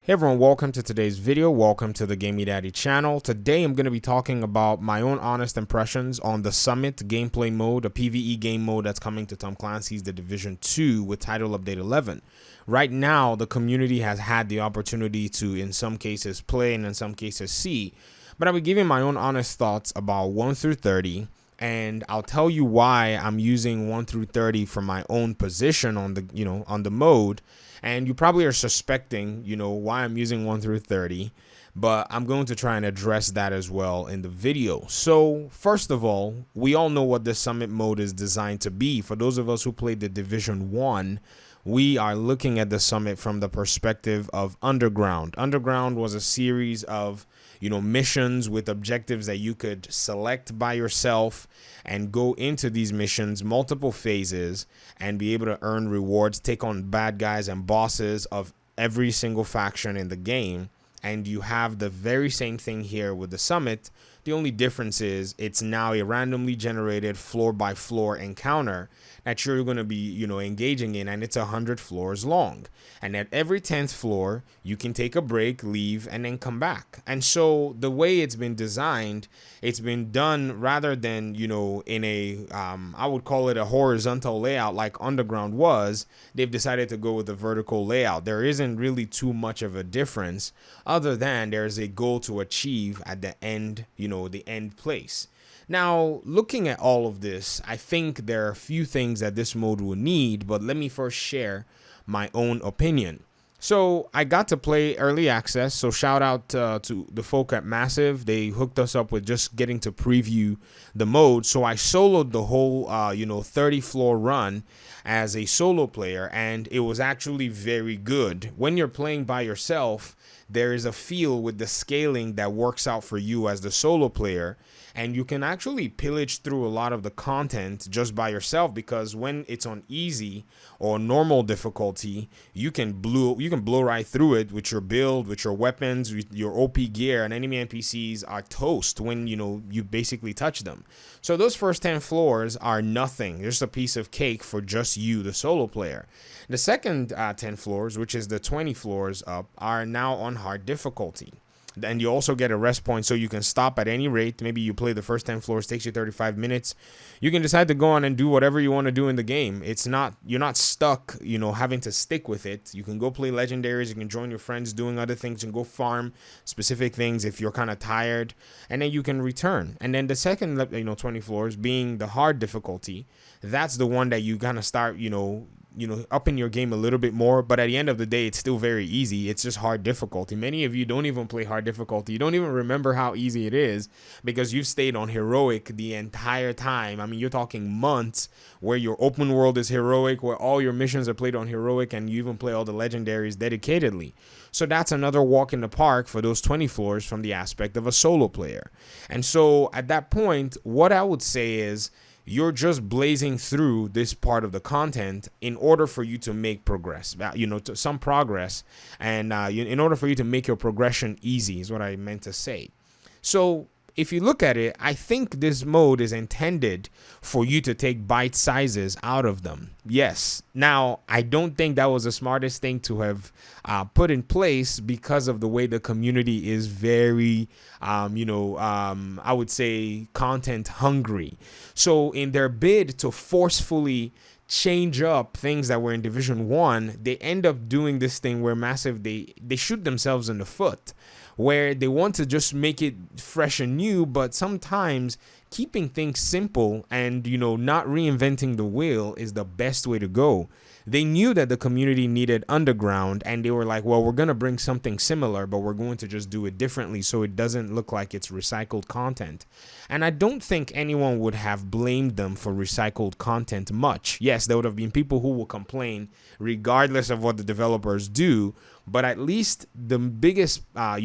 Hey everyone, welcome to today's video. Welcome to the Gamey Daddy channel. Today I'm going to be talking about my own honest impressions on the Summit gameplay mode, a PVE game mode that's coming to Tom Clancy's The Division 2 with title update 11. Right now, the community has had the opportunity to, in some cases, play and in some cases see, but I'll be giving my own honest thoughts about 1 through 30. And I'll tell you why I'm using 1 through 30 for my own position on the, on the mode. And you probably are suspecting, why I'm using 1 through 30, but I'm going to try and address that as well in the video. So first of all, we all know what the Summit mode is designed to be. For those of us who played the Division 1, we are looking at the Summit from the perspective of Underground. Underground was a series of missions with objectives that you could select by yourself and go into these missions, multiple phases, and be able to earn rewards, take on bad guys and bosses of every single faction in the game. And you have the very same thing here with the Summit. The only difference is it's now a randomly generated floor by floor encounter that you're going to be, engaging in, and it's 100 floors long. And at every 10th floor, you can take a break, leave, and then come back. And so the way it's been designed, it's been done rather than, in a, I would call it a horizontal layout like Underground was. They've decided to go with a vertical layout. There isn't really too much of a difference other than there's a goal to achieve at the end, the end place. Now, looking at all of this, I think there are a few things that this mode will need, but let me first share my own opinion. So I got to play early access, so shout out to the folk at Massive. They hooked us up with just getting to preview the mode. So I soloed the whole 30 floor run as a solo player, and it was actually very good. When you're playing by yourself, there is a feel with the scaling that works out for you as the solo player, and you can actually pillage through a lot of the content just by yourself, because when it's on easy or normal difficulty, you can blow right through it with your build, with your weapons, with your OP gear, and enemy NPCs are toast when you basically touch them. So those first 10 floors are nothing, just a piece of cake for just you, the solo player. The second 10 floors, which is the 20 floors up, are now on hard difficulty. And you also get a rest point, so you can stop at any rate. Maybe you play the first 10 floors, takes you 35 minutes. You can decide to go on and do whatever you want to do in the game. You're not stuck, having to stick with it. You can go play legendaries, you can join your friends doing other things, and go farm specific things if you're kind of tired, and then you can return. And then the second 20 floors being the hard difficulty, that's the one that you kind of start up in your game a little bit more, but at the end of the day, it's still very easy. It's just hard difficulty. Many of you don't even play hard difficulty. You don't even remember how easy it is because you've stayed on heroic the entire time. I mean, you're talking months where your open world is heroic, where all your missions are played on heroic, and you even play all the legendaries dedicatedly. So that's another walk in the park for those 20 floors from the aspect of a solo player. And so at that point, what I would say is, you're just blazing through this part of the content in order for you to make progress, some progress. And in order for you to make your progression easy is what I meant to say. So if you look at it, I think this mode is intended for you to take bite sizes out of them. Yes. Now, I don't think that was the smartest thing to have put in place because of the way the community is very, I would say content hungry. So in their bid to forcefully change up things that were in Division 1, they end up doing this thing where Massive, they shoot themselves in the foot, where they want to just make it fresh and new, but sometimes keeping things simple and, not reinventing the wheel is the best way to go. They knew that the community needed Underground, and they were like, well, we're going to bring something similar, but we're going to just do it differently so it doesn't look like it's recycled content. And I don't think anyone would have blamed them for recycled content much. Yes, there would have been people who will complain regardless of what the developers do, but at least the biggest, I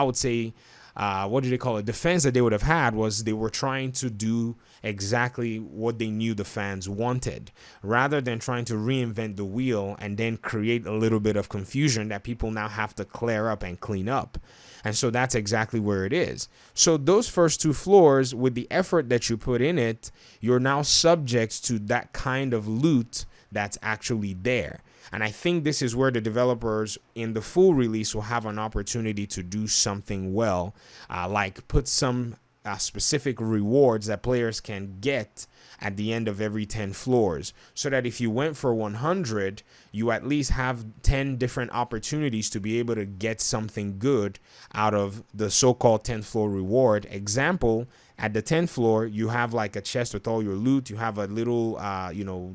would say, what do they call it? Defense that they would have had was they were trying to do exactly what they knew the fans wanted, rather than trying to reinvent the wheel and then create a little bit of confusion that people now have to clear up and clean up. And so that's exactly where it is. So those first 2 floors, with the effort that you put in it, you're now subject to that kind of loot that's actually there. And I think this is where the developers in the full release will have an opportunity to do something well, like put some specific rewards that players can get at the end of every 10 floors, so that if you went for 100, you at least have 10 different opportunities to be able to get something good out of the so-called 10th floor reward. Example, at the 10th floor, you have like a chest with all your loot. You have a little,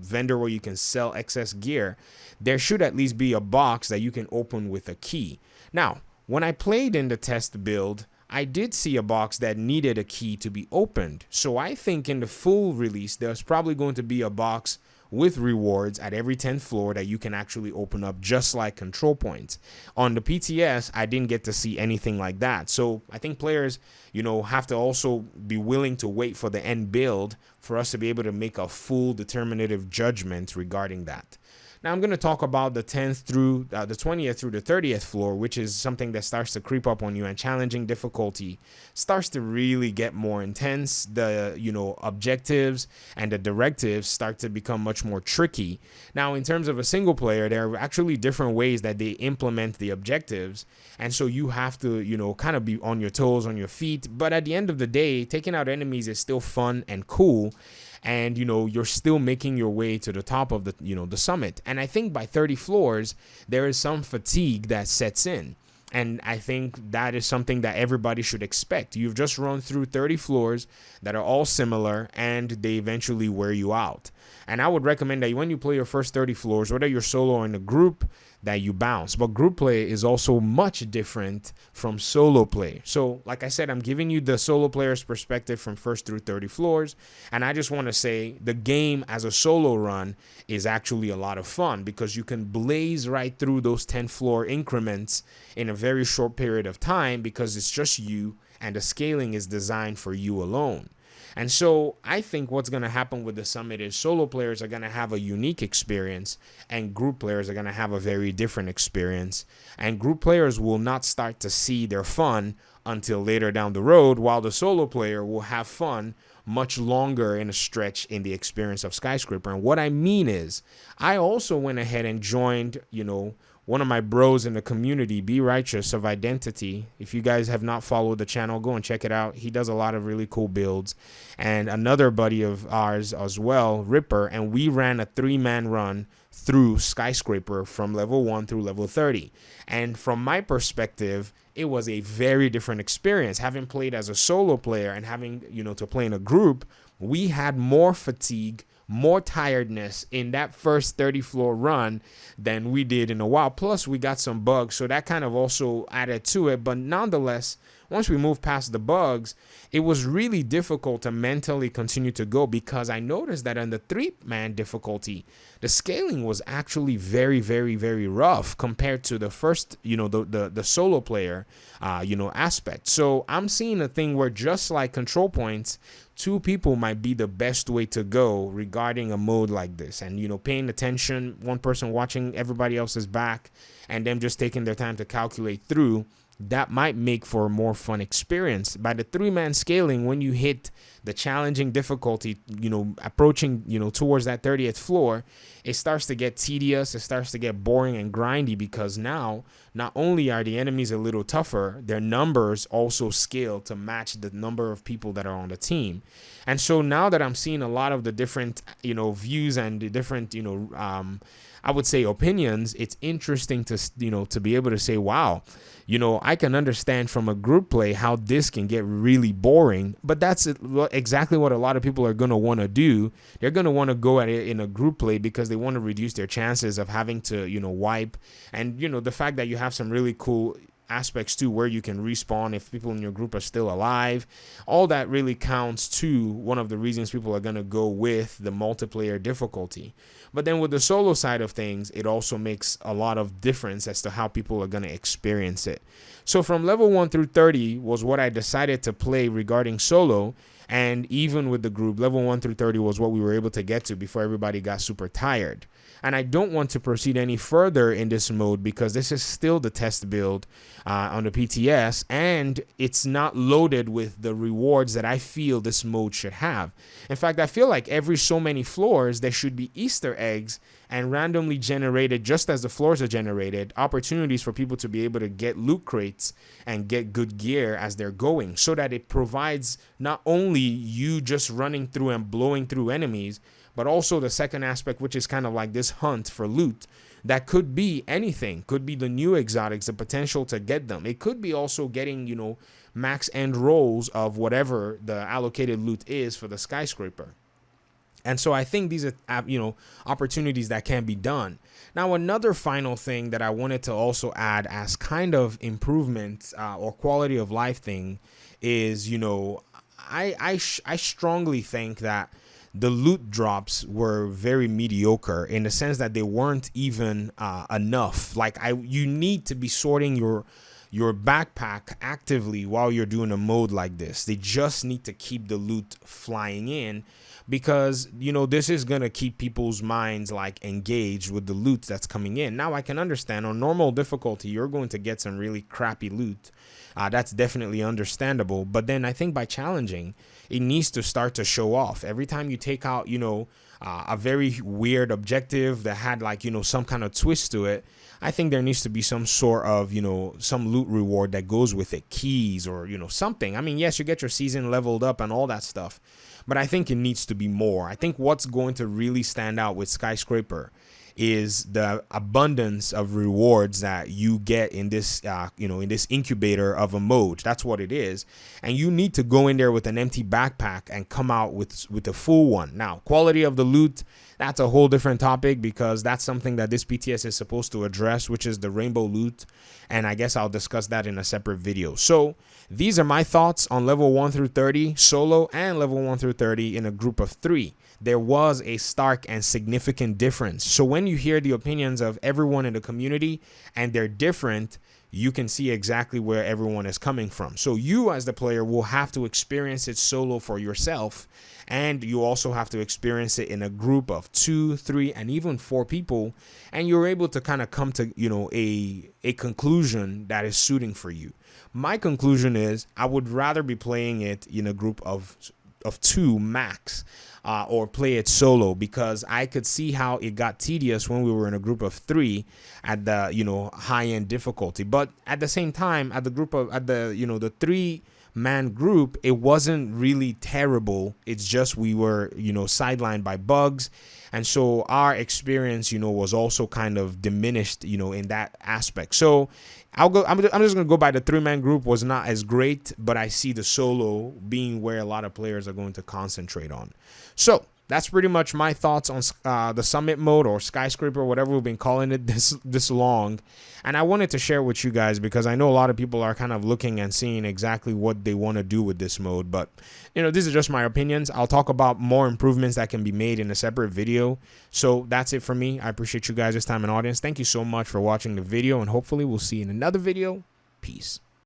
vendor where you can sell excess gear. There should at least be a box that you can open with a key. Now, when I played in the test build, I did see a box that needed a key to be opened. So I think in the full release, there's probably going to be a box with rewards at every 10th floor that you can actually open up, just like control points. On the PTS, I didn't get to see anything like that. So I think players, have to also be willing to wait for the end build for us to be able to make a full determinative judgment regarding that. Now I'm going to talk about the 10th through the 20th through the 30th floor, which is something that starts to creep up on you, and challenging difficulty starts to really get more intense. The, objectives and the directives start to become much more tricky. Now, in terms of a single player, there are actually different ways that they implement the objectives. And so you have to, kind of be on your toes, on your feet. But at the end of the day, taking out enemies is still fun and cool. And, you're still making your way to the top of the, the summit. And I think by 30 floors, there is some fatigue that sets in. And I think that is something that everybody should expect. You've just run through 30 floors that are all similar, and they eventually wear you out. And I would recommend that when you play your first 30 floors, whether you're solo or in a group, that you bounce. But group play is also much different from solo play. So like I said, I'm giving you the solo player's perspective from first through 30 floors. And I just want to say the game as a solo run is actually a lot of fun, because you can blaze right through those 10 floor increments in a very short period of time, because it's just you and the scaling is designed for you alone. And so I think what's going to happen with the summit is solo players are going to have a unique experience, and group players are going to have a very different experience. And group players will not start to see their fun until later down the road, while the solo player will have fun much longer in a stretch in the experience of Skyscraper. And what I mean is, I also went ahead and joined, one of my bros in the community, Be Righteous of Identity. If you guys have not followed the channel, go and check it out. He does a lot of really cool builds. And another buddy of ours as well, Ripper, and we ran a 3-man run through Skyscraper from level 1 through level 30. And from my perspective, it was a very different experience. Having played as a solo player and having, to play in a group, we had more fatigue, more tiredness in that first 30 floor run than we did in a while. Plus we got some bugs, so that kind of also added to it. But nonetheless, once we moved past the bugs, it was really difficult to mentally continue to go, because I noticed that on the 3-man difficulty, the scaling was actually very, very, very rough compared to the first, the solo player, aspect. So I'm seeing a thing where, just like control points, 2 people might be the best way to go regarding a mode like this. And, paying attention, one person watching everybody else's back, and them just taking their time to calculate through, that might make for a more fun experience. By the 3-man scaling, when you hit the challenging difficulty, approaching, towards that 30th floor, it starts to get tedious. It starts to get boring and grindy, because now not only are the enemies a little tougher, their numbers also scale to match the number of people that are on the team. And so now that I'm seeing a lot of the different, views and the different, I would say opinions, it's interesting to, to be able to say, wow, I can understand from a group play how this can get really boring, but that's exactly what a lot of people are going to want to do. They're going to want to go at it in a group play because they want to reduce their chances of having to, wipe. And, the fact that you have some really cool aspects too, where you can respawn if people in your group are still alive, all that really counts to one of the reasons people are going to go with the multiplayer difficulty. But then with the solo side of things, it also makes a lot of difference as to how people are going to experience it. So from level 1 through 30 was what I decided to play regarding solo. And even with the group, level 1 through 30 was what we were able to get to before everybody got super tired. And I don't want to proceed any further in this mode because this is still the test build on the PTS, and it's not loaded with the rewards that I feel this mode should have. In fact, I feel like every so many floors, there should be Easter eggs and randomly generated, just as the floors are generated, opportunities for people to be able to get loot crates and get good gear as they're going, so that it provides not only you just running through and blowing through enemies, but also the second aspect, which is kind of like this hunt for loot. That could be anything, could be the new exotics, the potential to get them. It could be also getting, you know, max end rolls of whatever the allocated loot is for the skyscraper. And so I think these are, you know, opportunities that can be done. Now, another final thing that I wanted to also add as kind of improvement or quality of life thing is, you know, I strongly think that the loot drops were very mediocre, in the sense that they weren't even enough. Like, you need to be sorting your backpack actively while you're doing a mode like this. They just need to keep the loot flying in, because, you know, this is going to keep people's minds like engaged with the loot that's coming in. Now, I can understand on normal difficulty, you're going to get some really crappy loot. That's definitely understandable. But then I think by challenging, it needs to start to show off. Every time you take out, you know, a very weird objective that had, like, you know, some kind of twist to it, I think there needs to be some sort of, you know, some loot reward that goes with it, keys or, you know, something. I mean, yes, you get your season leveled up and all that stuff, but I think it needs to be more. I think what's going to really stand out with Skyscraper is the abundance of rewards that you get in this, you know, in this incubator of a mode. That's what it is. And you need to go in there with an empty backpack and come out with a full one. Now, quality of the loot, that's a whole different topic, because that's something that this PTS is supposed to address, which is the rainbow loot. And I guess I'll discuss that in a separate video. So these are my thoughts on level 1 through 30 solo and level 1 through 30 in a group of 3. There was a stark and significant difference. So when you hear the opinions of everyone in the community and they're different, you can see exactly where everyone is coming from. So you as the player will have to experience it solo for yourself, and you also have to experience it in a group of 2, 3, and even 4 people, and you're able to kind of come to, you know, a conclusion that is suiting for you. My conclusion is I would rather be playing it in a group of 2 max, or play it solo, because I could see how it got tedious when we were in a group of 3 at the, you know, high end difficulty. But at the same time, at the you know, the 3-man group, it wasn't really terrible. It's just we were, you know, sidelined by bugs, and so our experience, you know, was also kind of diminished, you know, in that aspect. So I'm just gonna go by the 3-man group was not as great, but I see the solo being where a lot of players are going to concentrate on. So that's pretty much my thoughts on the summit mode, or skyscraper, whatever we've been calling it this long. And I wanted to share with you guys, because I know a lot of people are kind of looking and seeing exactly what they want to do with this mode. But, you know, these are just my opinions. I'll talk about more improvements that can be made in a separate video. So that's it for me. I appreciate you guys' time and audience. Thank you so much for watching the video, and hopefully we'll see you in another video. Peace.